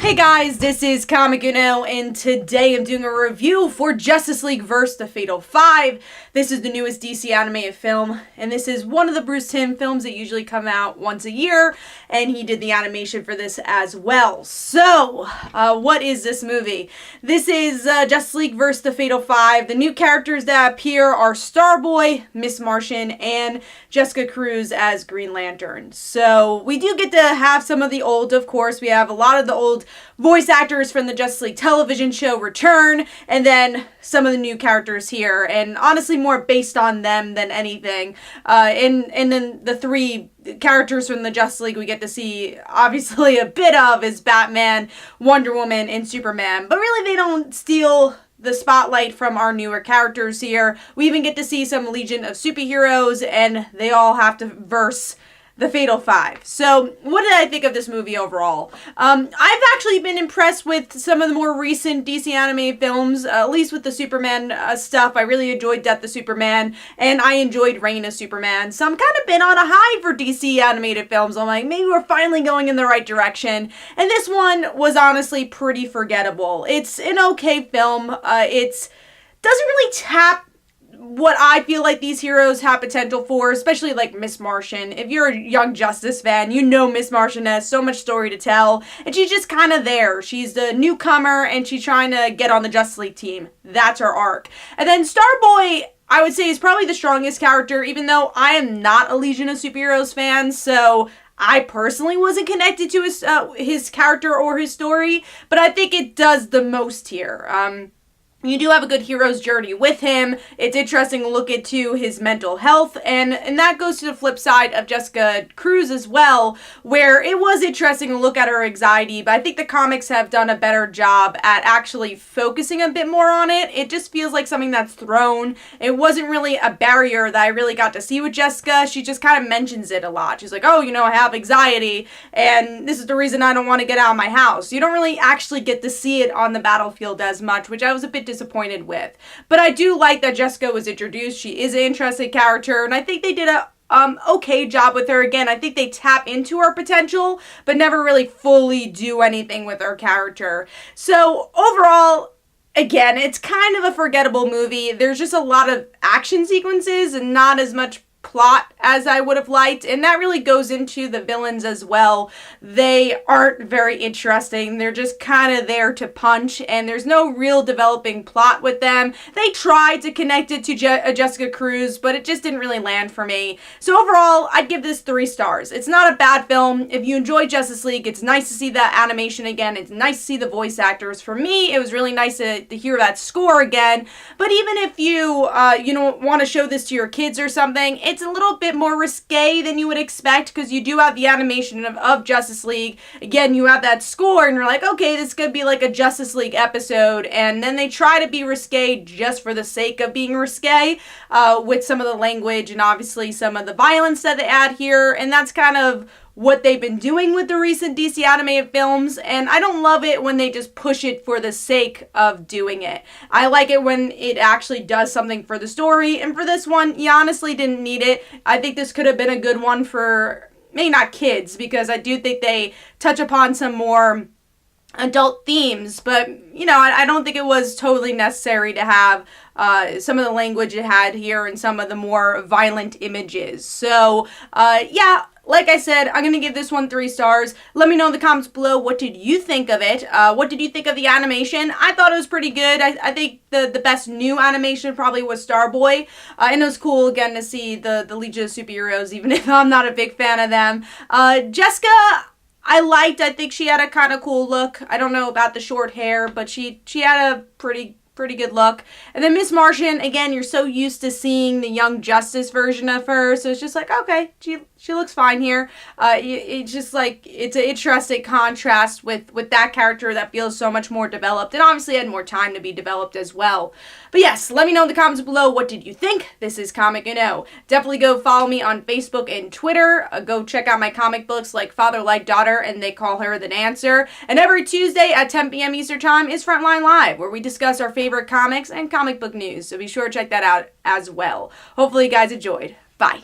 Hey guys, this is Comic Uno, and today I'm doing a review for Justice League vs. The Fatal Five. This is the newest DC animated film, and this is one of the Bruce Timm films that usually come out once a year, and he did the animation for this as well. So, what is this movie? This is Justice League vs. The Fatal Five. The new characters that appear are Starboy, Miss Martian, and Jessica Cruz as Green Lantern. So, we do get to have some of the old, of course. We have a lot of the old voice actors from the Justice League television show return, and then some of the new characters here, and honestly more based on them than anything. And then the three characters from the Justice League we get to see obviously a bit of is Batman, Wonder Woman, and Superman, but really they don't steal the spotlight from our newer characters here. We even get to see some Legion of Superheroes, and they all have to verse the Fatal Five. So, what did I think of this movie overall? I've actually been impressed with some of the more recent DC animated films, at least with the Superman stuff. I really enjoyed Death of Superman, and I enjoyed Reign of Superman. So I'm kind of been on a high for DC animated films. I'm like, maybe we're finally going in the right direction. And this one was honestly pretty forgettable. It's an okay film. It doesn't really tap what I feel like these heroes have potential for, especially like Miss Martian. If you're a Young Justice fan, you know Miss Martian has so much story to tell, and she's just kind of there. She's the newcomer, and she's trying to get on the Justice League team. That's her arc. And then Starboy, I would say, is probably the strongest character, even though I am not a Legion of Superheroes fan, so I personally wasn't connected to his character or his story, but I think it does the most here. You do have a good hero's journey with him. It's interesting to look into his mental health, and that goes to the flip side of Jessica Cruz as well, where it was interesting to look at her anxiety, but I think the comics have done a better job at actually focusing a bit more on it. It just feels like something that's thrown. It wasn't really a barrier that I really got to see with Jessica. She just kind of mentions it a lot. She's like, oh, I have anxiety, and this is the reason I don't want to get out of my house. You don't really actually get to see it on the battlefield as much, which I was a bit disappointed with. But I do like that Jessica was introduced. She is an interesting character, and I think they did a okay job with her. Again, I think they tap into her potential, but never really fully do anything with her character. So overall, again, it's kind of a forgettable movie. There's just a lot of action sequences and not as much plot as I would have liked, and that really goes into the villains as well. They aren't very interesting. They're just kind of there to punch, and there's no real developing plot with them. They tried to connect it to Jessica Cruz, but it just didn't really land for me. So overall, I'd give this 3 stars. It's not a bad film. If you enjoy Justice League, it's nice to see that animation again. It's nice to see the voice actors. For me, it was really nice to hear that score again. But even if you want to show this to your kids or something, it's a little bit more risque than you would expect, because you do have the animation of Justice League. Again, you have that score, and you're like, okay, this could be like a Justice League episode, and then they try to be risque just for the sake of being risque, with some of the language and obviously some of the violence that they add here, and that's kind of what they've been doing with the recent DC animated films, and I don't love it when they just push it for the sake of doing it. I like it when it actually does something for the story, and for this one, you honestly didn't need it. I think this could have been a good one for, maybe not kids, because I do think they touch upon some more adult themes, but I don't think it was totally necessary to have some of the language it had here and some of the more violent images. So yeah, like I said, I'm going to give this one 3 stars. Let me know in the comments below, what did you think of it? What did you think of the animation? I thought it was pretty good. I think the best new animation probably was Starboy. And it was cool, again, to see the Legion of Superheroes, even if I'm not a big fan of them. Jessica, I liked. I think she had a kind of cool look. I don't know about the short hair, but she had a pretty good look. And then Miss Martian, again, you're so used to seeing the Young Justice version of her, so it's just like, okay, she looks fine here. It's just like, it's an interesting contrast with that character that feels so much more developed, and obviously had more time to be developed as well. But yes, let me know in the comments below, what did you think? This is Comic Uno. Definitely go follow me on Facebook and Twitter. Go check out my comic books like Father Like Daughter and They Call Her the Dancer. And every Tuesday at 10 p.m. Eastern Time is Frontline Live, where we discuss our favorite comics and comic book news. So be sure to check that out as well. Hopefully you guys enjoyed. Bye.